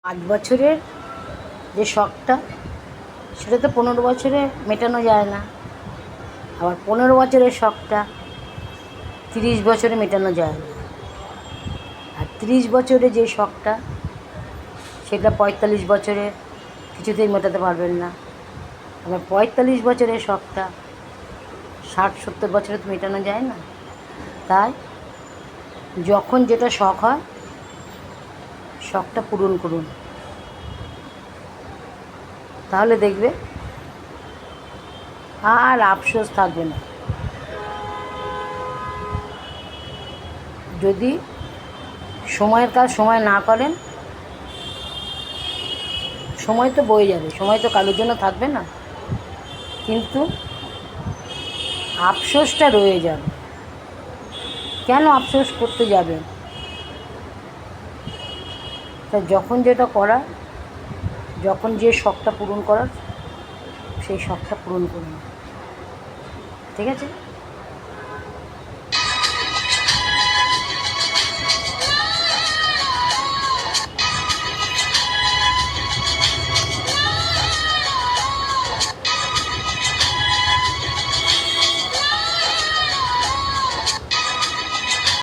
5 বছরের যে শখটা সেটা তো 15 বছরে মেটানো যায় না। আবার 15 বছরের শখটা 30 বছরে মেটানো যায় না। আর 30 বছরে যে শখটা সেটা 45 বছরে কিছুতেই মেটাতে পারবেন না। আবার 45 বছরের শখটা 60-70 বছরে তো মেটানো যায় না। তাই যখন যেটা শখ হয় শখটা পূরণ করুন, তাহলে দেখবে আর আফসোস থাকবে না। যদি সময়ের কাজ সময় না করেন, সময় তো বয়ে যাবে, সময় তো কারোর জন্য থাকবে না, কিন্তু আফসোসটা রয়ে যাবে। কেন আফসোস করতে যাবেন? তা যখন যেটা করার, যখন যে শখটা পূরণ করার সেই শখটা পূরণ করুন। ঠিক আছে?